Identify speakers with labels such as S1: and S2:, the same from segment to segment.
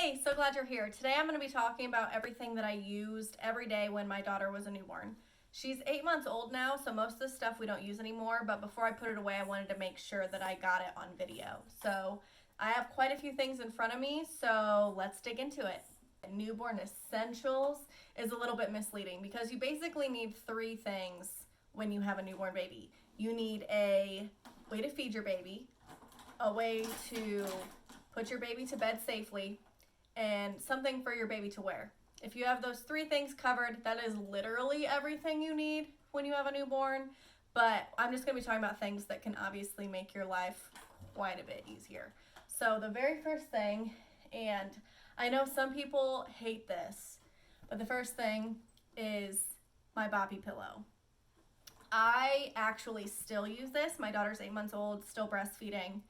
S1: Hey, so glad you're here. Today I'm going to be talking about everything that I used every day when my daughter was a newborn. She's 8 months old now, so most of the stuff we don't use anymore, but before I put it away, I wanted to make sure that I got it on video. So I have quite a few things in front of me, so let's dig into it. Newborn essentials is a little bit misleading because you basically need 3 things when you have a newborn baby. You need a way to feed your baby, a way to put your baby to bed safely, and something for your baby to wear. If you have those 3 things covered, that is literally everything you need when you have a newborn, but I'm just going to be talking about things that can obviously make your life quite a bit easier. So the very first thing, and I know some people hate this, but the first thing is my Boppy pillow. I actually still use this. My daughter's 8 months old, still breastfeeding,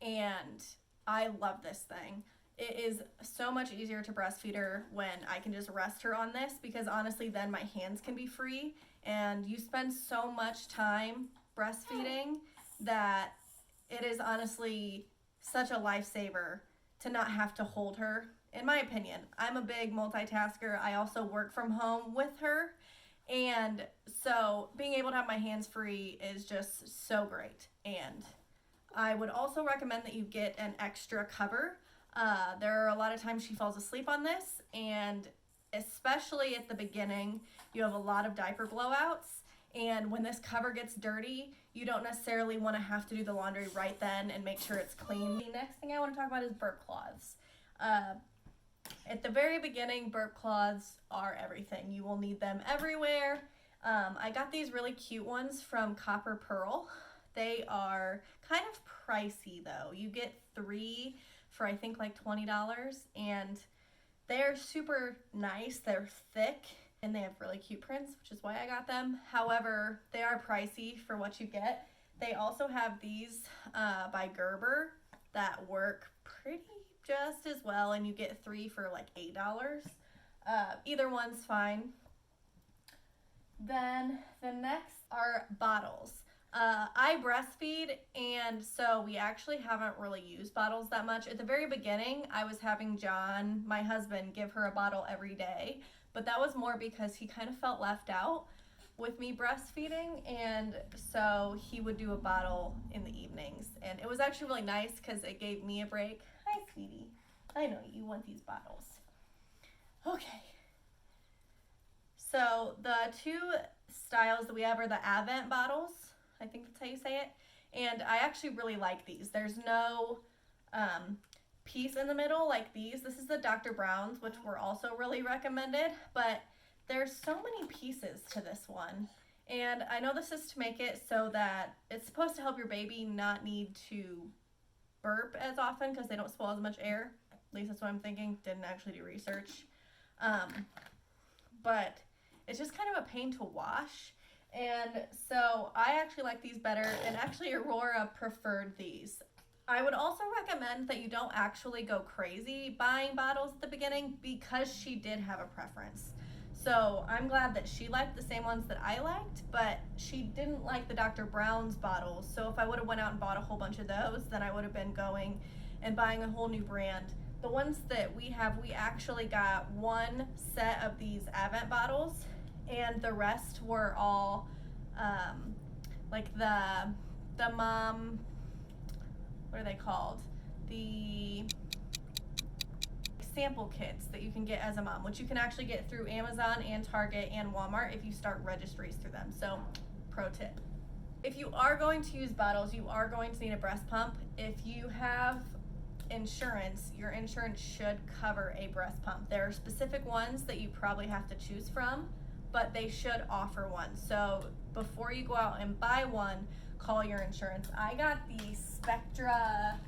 S1: and I love this thing. It is so much easier to breastfeed her when I can just rest her on this, because honestly then my hands can be free, and you spend so much time breastfeeding that it is honestly such a lifesaver to not have to hold her, in my opinion. I'm a big multitasker. I also work from home with her, and so being able to have my hands free is just so great. And I would also recommend that you get an extra cover. There are a lot of times she falls asleep on this, and especially at the beginning, you have a lot of diaper blowouts, and when this cover gets dirty, you don't necessarily want to have to do the laundry right then and make sure it's clean. The next thing I want to talk about is burp cloths. At the very beginning, burp cloths are everything. You will need them everywhere. I got these really cute ones from Copper Pearl. They are kind of pricey though. You get 3 for I think like $20, and they're super nice. They're thick and they have really cute prints, which is why I got them. However, they are pricey for what you get. They also have these by Gerber that work pretty just as well, and you get 3 for like $8. Either one's fine. Then the next are bottles. I breastfeed, and so we actually haven't really used bottles that much. At the very beginning, I was having John, my husband, give her a bottle every day, but that was more because he kind of felt left out with me breastfeeding, and so he would do a bottle in the evenings, and it was actually really nice because it gave me a break. Hi, sweetie. I know you want these bottles. Okay. So the 2 styles that we have are the Avent bottles. I think that's how you say it. And I actually really like these. There's no piece in the middle like these. This is the Dr. Brown's, which were also really recommended, but there's so many pieces to this one. And I know this is to make it so that it's supposed to help your baby not need to burp as often because they don't swallow as much air. At least that's what I'm thinking. Didn't actually do research. But it's just kind of a pain to wash. And so I actually like these better, and actually Aurora preferred these. I would also recommend that you don't actually go crazy buying bottles at the beginning, because she did have a preference. So I'm glad that she liked the same ones that I liked, but she didn't like the Dr. Brown's bottles. So if I would have went out and bought a whole bunch of those, then I would have been going and buying a whole new brand. The ones that we have, we actually got 1 set of these Avent bottles, and the rest were all like the mom, what are they called? The sample kits that you can get as a mom, which you can actually get through Amazon and Target and Walmart if you start registries through them. So, pro tip. If you are going to use bottles, you are going to need a breast pump. If you have insurance, your insurance should cover a breast pump. There are specific ones that you probably have to choose from, but they should offer one. So before you go out and buy one, call your insurance. I got the Spectra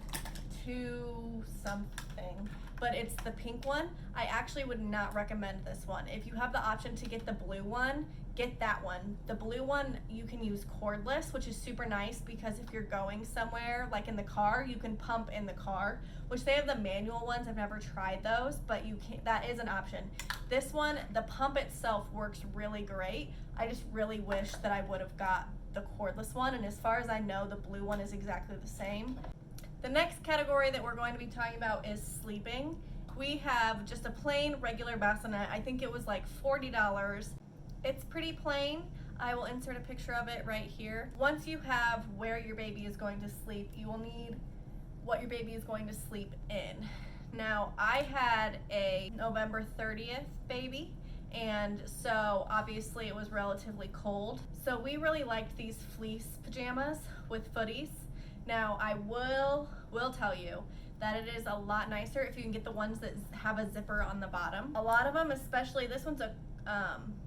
S1: 2 something, but it's the pink one. I actually would not recommend this one. If you have the option to get the blue one, get that one. The blue one you can use cordless, which is super nice because if you're going somewhere like in the car, you can pump in the car, which they have the manual ones. I've never tried those, but you can, that is an option. This one, the pump itself works really great. I just really wish that I would have got the cordless one, and as far as I know, the blue one is exactly the same. The next category that we're going to be talking about is sleeping, We have just a plain regular bassinet. I think it was like $40. It's pretty plain. I will insert a picture of it right here. Once you have where your baby is going to sleep, you will need what your baby is going to sleep in. Now, I had a November 30th baby, and so obviously it was relatively cold. So we really liked these fleece pajamas with footies. Now, I will tell you that it is a lot nicer if you can get the ones that have a zipper on the bottom. A lot of them, especially this one's a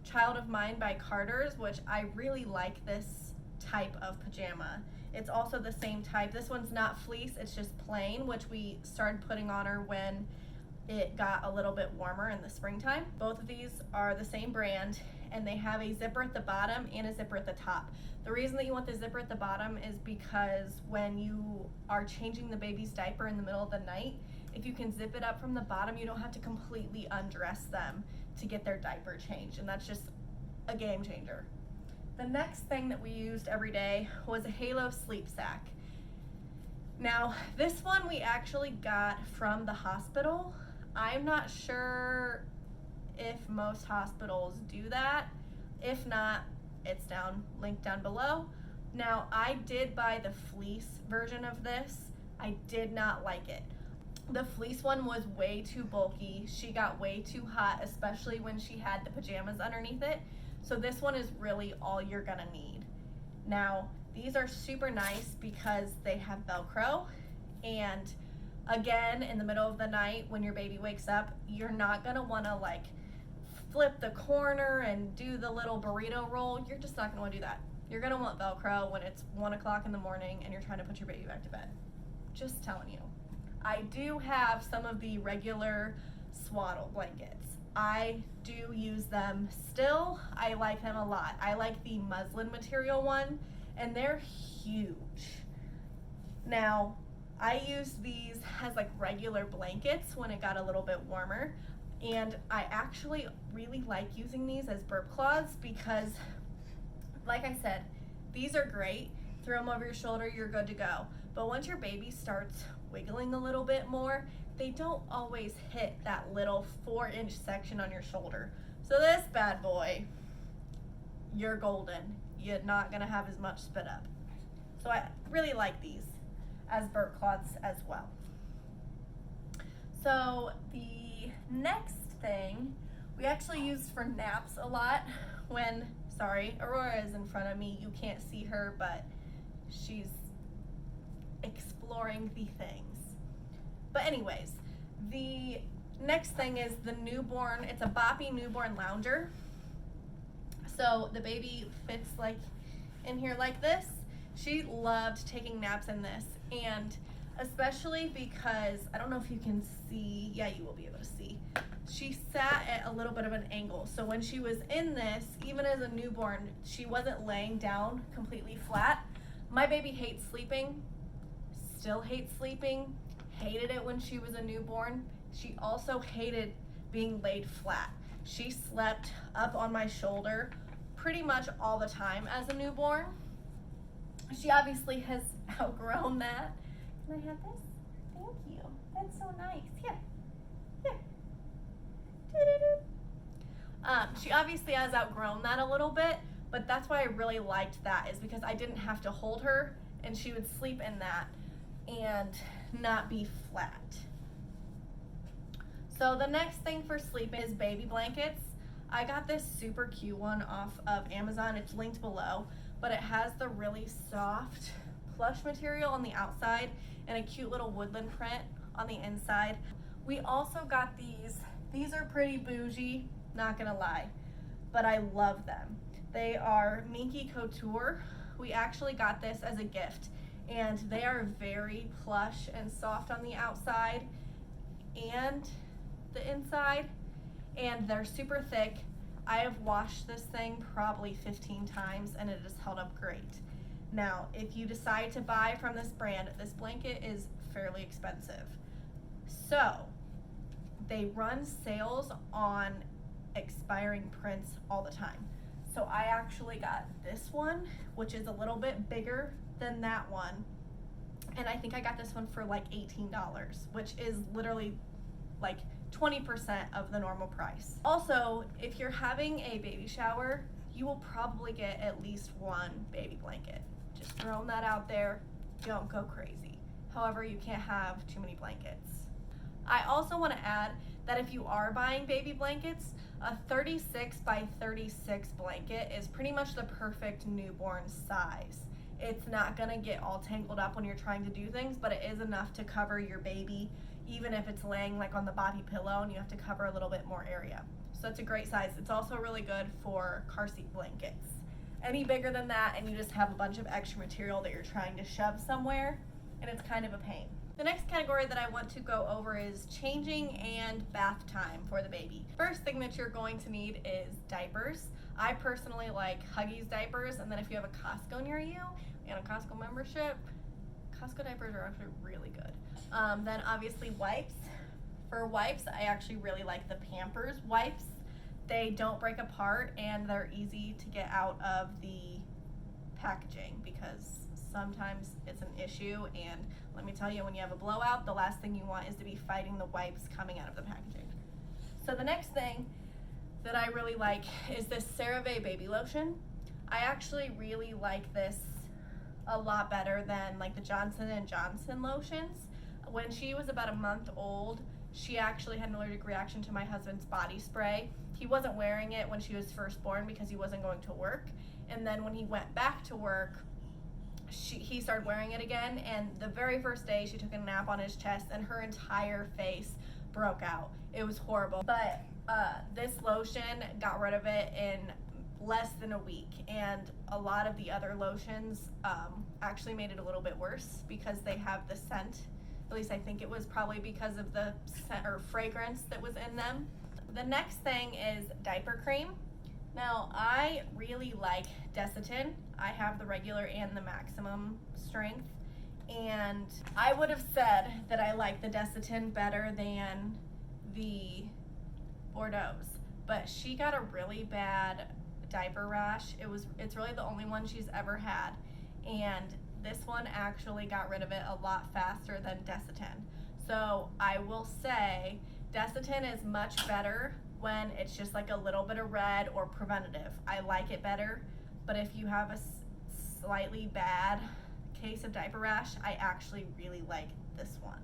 S1: Child of Mine by Carter's, which I really like this type of pajama. It's also the same type. This one's not fleece, it's just plain, which we started putting on her when it got a little bit warmer in the springtime. Both of these are the same brand, and they have a zipper at the bottom and a zipper at the top. The reason that you want the zipper at the bottom is because when you are changing the baby's diaper in the middle of the night, if you can zip it up from the bottom, you don't have to completely undress them to get their diaper changed, and that's just a game changer. The next thing that we used every day was a Halo sleep sack. Now, this one we actually got from the hospital. I'm not sure if most hospitals do that. If not, it's linked down below. Now, I did buy the fleece version of this. I did not like it. The fleece one was way too bulky. She got way too hot, especially when she had the pajamas underneath it. So this one is really all you're gonna need. Now, these are super nice because they have Velcro, and again, in the middle of the night when your baby wakes up, you're not gonna wanna like flip the corner and do the little burrito roll. You're just not gonna wanna do that. You're gonna want Velcro when it's 1 o'clock in the morning and you're trying to put your baby back to bed. Just telling you. I do have some of the regular Swaddle blankets. I do use them still. I like them a lot. I like the muslin material one, and they're huge. Now, I used these as like regular blankets when it got a little bit warmer, and I actually really like using these as burp cloths because, like I said, these are great. Throw them over your shoulder, you're good to go. But once your baby starts wiggling a little bit more, they don't always hit that little 4-inch section on your shoulder. So this bad boy, you're golden. You're not gonna have as much spit up. So I really like these as burp cloths as well. So the next thing we actually use for naps a lot when, sorry, Aurora is in front of me. You can't see her, but she's exploring the things. But anyways, the next thing is the newborn. It's a Boppy newborn lounger. So the baby fits like in here like this. She loved taking naps in this, and especially because, I don't know if you can see, yeah, you will be able to see. She sat at a little bit of an angle. So when she was in this, even as a newborn, she wasn't laying down completely flat. My baby hates sleeping, still hates sleeping, hated it when she was a newborn. She also hated being laid flat. She slept up on my shoulder pretty much all the time as a newborn. She obviously has outgrown that. Can I have this? Thank you. That's so nice. Here. Here. She obviously has outgrown that a little bit, but that's why I really liked that, is because I didn't have to hold her and she would sleep in that and not be flat. So the next thing for sleeping is baby blankets. I got this super cute one off of Amazon. It's linked below, but it has the really soft plush material on the outside and a cute little woodland print on the inside. We also got these. These are pretty bougie, not gonna lie, but I love them. They are Minky Couture. We actually got this as a gift, and they are very plush and soft on the outside and the inside, and they're super thick. I have washed this thing probably 15 times and it has held up great. Now, if you decide to buy from this brand, this blanket is fairly expensive. So, they run sales on expiring prints all the time. So I actually got this one, which is a little bit bigger than that one. And I think I got this one for like $18, which is literally like 20% of the normal price. Also, if you're having a baby shower, you will probably get at least one baby blanket. Just throwing that out there, don't go crazy. However, you can't have too many blankets. I also want to add that if you are buying baby blankets, a 36 by 36 blanket is pretty much the perfect newborn size. It's not gonna get all tangled up when you're trying to do things, but it is enough to cover your baby, even if it's laying like on the Boppy pillow and you have to cover a little bit more area. So it's a great size. It's also really good for car seat blankets. Any bigger than that and you just have a bunch of extra material that you're trying to shove somewhere, and it's kind of a pain. The next category that I want to go over is changing and bath time for the baby. First thing that you're going to need is diapers. I personally like Huggies diapers, and then if you have a Costco near you and a Costco membership, Costco diapers are actually really good. Then obviously wipes. For wipes, I actually really like the Pampers wipes. They don't break apart and they're easy to get out of the packaging because sometimes it's an issue, and let me tell you, when you have a blowout, the last thing you want is to be fighting the wipes coming out of the packaging. So the next thing that I really like is this CeraVe baby lotion. I actually really like this a lot better than like the Johnson & Johnson lotions. When she was about a month old, she actually had an allergic reaction to my husband's body spray. He wasn't wearing it when she was first born because he wasn't going to work, and then when he went back to work, he started wearing it again, and the very first day she took a nap on his chest and her entire face broke out. It was horrible. But this lotion got rid of it in less than a week, and a lot of the other lotions actually made it a little bit worse because they have the scent. At least I think it was probably because of the scent or fragrance that was in them. The next thing is diaper cream. Now, I really like Desitin. I have the regular and the maximum strength, and I would have said that I like the Desitin better than the Boudreaux, but she got a really bad diaper rash. It's really the only one she's ever had, and this one actually got rid of it a lot faster than Desitin. So I will say Desitin is much better when it's just like a little bit of red or preventative. I like it better, but if you have a slightly bad case of diaper rash, I actually really like this one.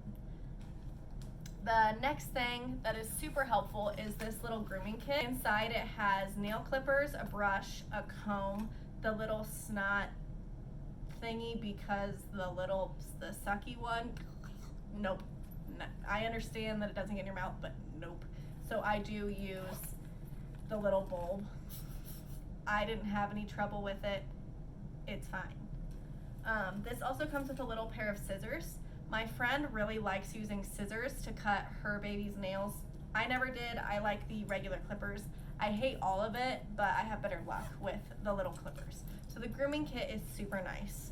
S1: The next thing that is super helpful is this little grooming kit. Inside it has nail clippers, a brush, a comb, the little snot thingy because the sucky one, nope. I understand that it doesn't get in your mouth, but nope. So I do use the little bulb. I didn't have any trouble with it. It's fine. This also comes with a little pair of scissors. My friend really likes using scissors to cut her baby's nails. I never did. I like the regular clippers. I hate all of it, but I have better luck with the little clippers. So the grooming kit is super nice.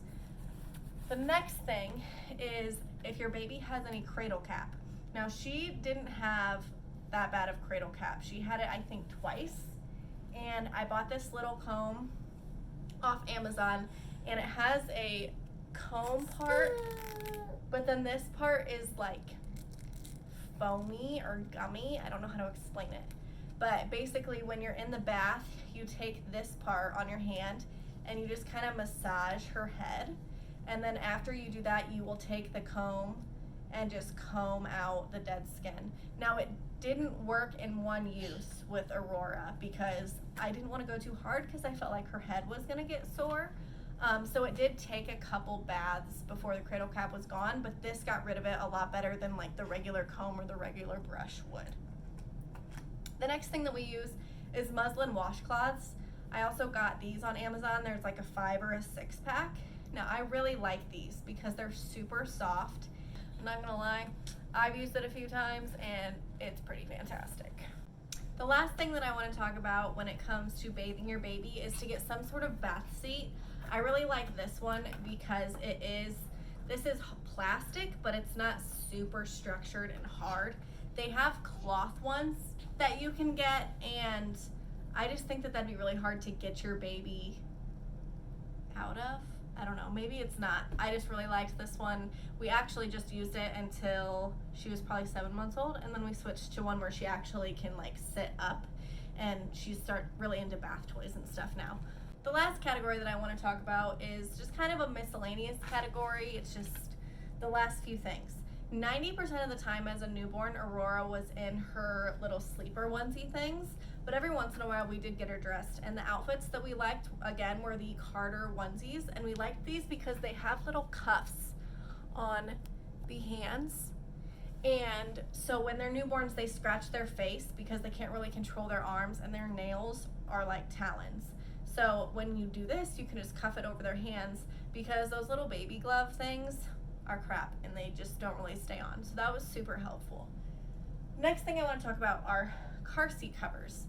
S1: The next thing is if your baby has any cradle cap. Now, she didn't have that bad of cradle cap. She had it, I think, twice, and I bought this little comb off Amazon, and it has a comb part, but then this part is like foamy or gummy. I don't know how to explain it, but basically when you're in the bath, you take this part on your hand and you just kind of massage her head, and then after you do that, you will take the comb and just comb out the dead skin. Now, it didn't work in one use with Aurora because I didn't want to go too hard because I felt like her head was gonna get sore. So it did take a couple baths before the cradle cap was gone, but this got rid of it a lot better than like the regular comb or the regular brush would. The next thing that we use is Muslin Washcloths. I also got these on Amazon. There's like a 5 or a 6 pack. Now, I really like these because they're super soft. I'm not gonna lie, I've used it a few times and it's pretty fantastic. The last thing that I want to talk about when it comes to bathing your baby is to get some sort of bath seat. I really like this one because this is plastic, but it's not super structured and hard. They have cloth ones that you can get, and I just think that that'd be really hard to get your baby out of. I don't know, maybe it's not. I just really liked this one. We actually just used it until she was probably 7 months old, and then we switched to one where she actually can like sit up, and she's really into bath toys and stuff now. The last category that I want to talk about is just kind of a miscellaneous category. It's just the last few things. 90% of the time as a newborn, Aurora was in her little sleeper onesie things, but every once in a while we did get her dressed, and the outfits that we liked, again, were the Carter onesies, and we liked these because they have little cuffs on the hands, and so when they're newborns they scratch their face because they can't really control their arms, and their nails are like talons. So when you do this, you can just cuff it over their hands, because those little baby glove things are crap and they just don't really stay on. So that was super helpful. Next thing I want to talk about are car seat covers.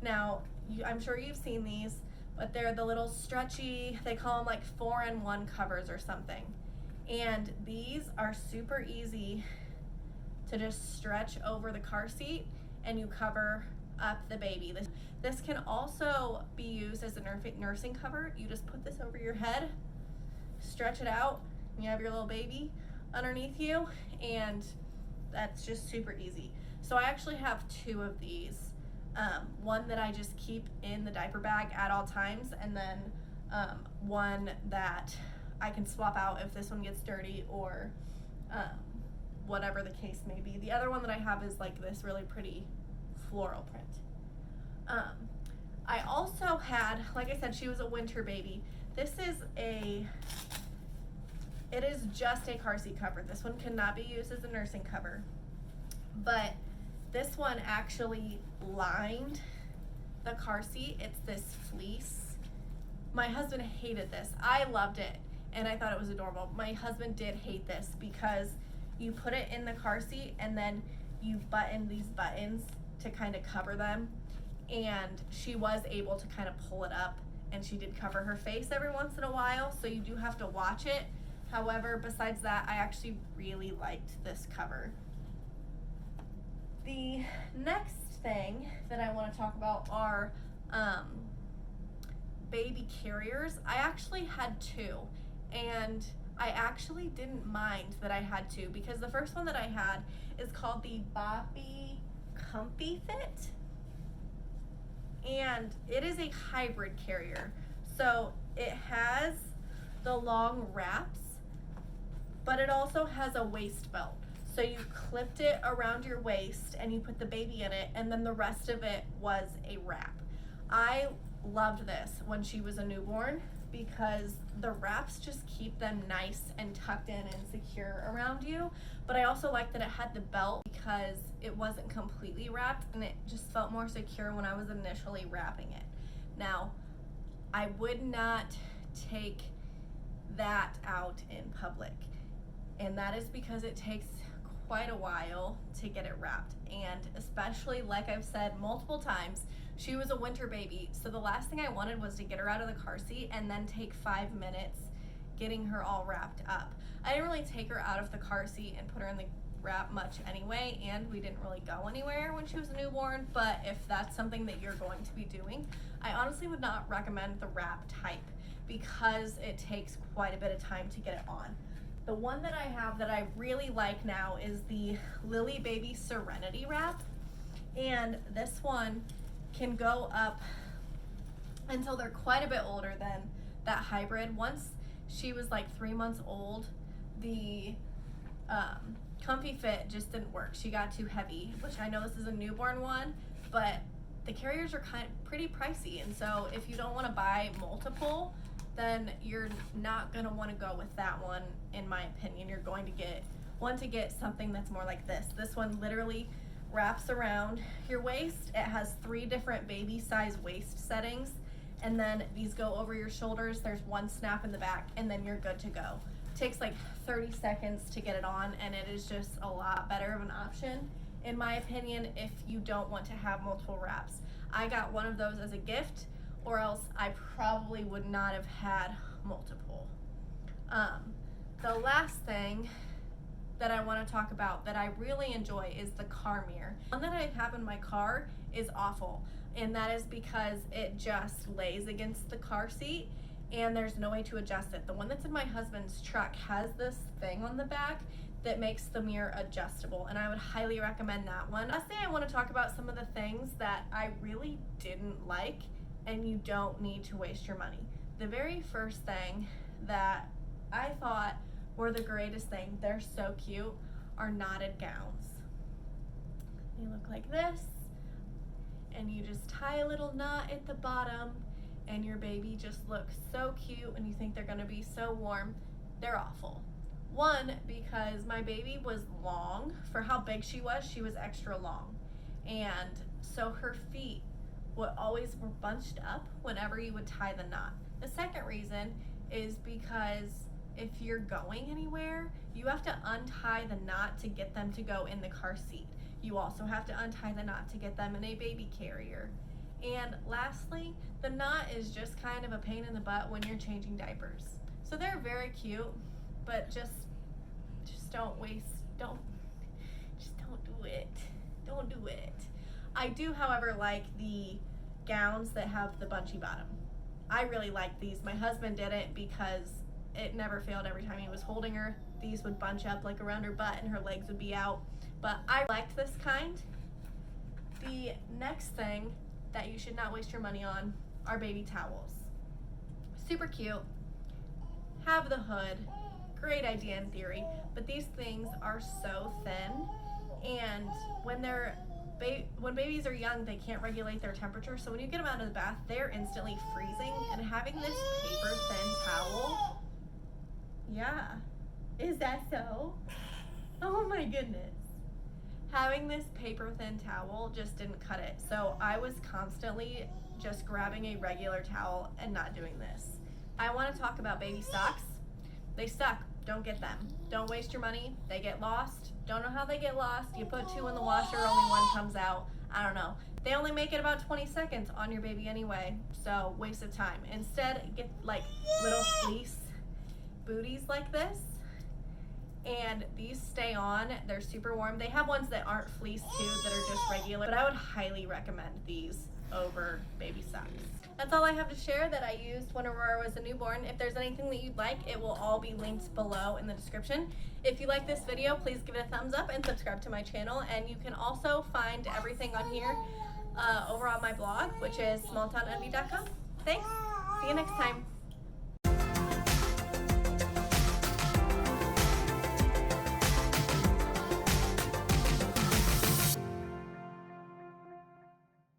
S1: Now, I'm sure you've seen these, but they're the little stretchy, they call them like 4-in-1 covers or something. And these are super easy to just stretch over the car seat, and you cover up the baby. This can also be used as a nursing cover. You just put this over your head, stretch it out, and you have your little baby underneath you, and that's just super easy. So I actually have 2 of these. One that I just keep in the diaper bag at all times, and then one that I can swap out if this one gets dirty or whatever the case may be. The other one that I have is like this really pretty floral print. I also had, like I said, she was a winter baby. It is just a car seat cover. This one cannot be used as a nursing cover, but this one actually lined the car seat. It's this fleece. My husband hated this. I loved it and I thought it was adorable. My husband did hate this because you put it in the car seat and then you button these buttons to kind of cover them, and she was able to kind of pull it up, and she did cover her face every once in a while, so you do have to watch it. However, besides that, I actually really liked this cover. The next thing that I want to talk about are baby carriers. I actually had 2, and I actually didn't mind that I had 2, because the first one that I had is called the Boppy Comfy Fit, and it is a hybrid carrier. So it has the long wraps, but it also has a waist belt. So you clipped it around your waist and you put the baby in it, and then the rest of it was a wrap. I loved this when she was a newborn because the wraps just keep them nice and tucked in and secure around you. But I also liked that it had the belt because it wasn't completely wrapped, and it just felt more secure when I was initially wrapping it. Now, I would not take that out in public, and that is because it takes quite a while to get it wrapped, and especially, like I've said multiple times, she was a winter baby, so the last thing I wanted was to get her out of the car seat and then take 5 minutes getting her all wrapped up. I didn't really take her out of the car seat and put her in the wrap much anyway, and we didn't really go anywhere when she was a newborn, but if that's something that you're going to be doing, I honestly would not recommend the wrap type because it takes quite a bit of time to get it on. The one that I have that I really like now is the LilleBaby Serenity wrap, and this one can go up until they're quite a bit older than that hybrid. Once she was like 3 months old, the Comfy Fit just didn't work. She got too heavy, which I know this is a newborn one, but the carriers are pretty pricey, and so if you don't want to buy multiple, then you're not going to want to go with that one, in my opinion. You're going to want to get something that's more like this. This one literally wraps around your waist. It has 3 different baby size waist settings, and then these go over your shoulders. There's one snap in the back, and then you're good to go. It takes like 30 seconds to get it on, and it is just a lot better of an option, in my opinion, if you don't want to have multiple wraps. I got one of those as a gift, or else I probably would not have had multiple. The last thing that I want to talk about that I really enjoy is the car mirror. One that I have in my car is awful, and that is because it just lays against the car seat, and there's no way to adjust it. The one that's in my husband's truck has this thing on the back that makes the mirror adjustable, and I would highly recommend that one. Lastly, I want to talk about some of the things that I really didn't like, and you don't need to waste your money. The very first thing that I thought were the greatest thing, they're so cute, are knotted gowns. They look like this, and you just tie a little knot at the bottom, and your baby just looks so cute, and you think they're gonna be so warm. They're awful. One, because my baby was long. For how big she was extra long. And so her feet were bunched up whenever you would tie the knot. The second reason is because if you're going anywhere, you have to untie the knot to get them to go in the car seat. You also have to untie the knot to get them in a baby carrier. And lastly, the knot is just kind of a pain in the butt when you're changing diapers. So they're very cute, but just don't do it. Don't do it. I do, however, like the gowns that have the bunchy bottom. I really like these. My husband did it because it never failed every time he was holding her. These would bunch up like around her butt and her legs would be out. But I liked this kind. The next thing that you should not waste your money on are baby towels. Super cute. Have the hood. Great idea in theory, but these things are so thin, and when babies are young, they can't regulate their temperature, so when you get them out of the bath, they're instantly freezing, and having this paper thin towel, yeah, is that so? Oh my goodness. Having this paper thin towel just didn't cut it, so I was constantly just grabbing a regular towel and not doing this. I want to talk about baby socks. They suck. Don't get them. Don't waste your money. They get lost. Don't know how they get lost. You put 2 in the washer, only 1 comes out. I don't know. They only make it about 20 seconds on your baby anyway, so waste of time. Instead, get like little fleece booties like this, and these stay on. They're super warm. They have ones that aren't fleece too, that are just regular, but I would highly recommend these over baby socks. That's all I have to share that I used when Aurora was a newborn. If there's anything that you'd like, it will all be linked below in the description. If you like this video, please give it a thumbs up and subscribe to my channel. And you can also find everything on here over on my blog, which is smalltownenvy.com. Thanks. See you next time.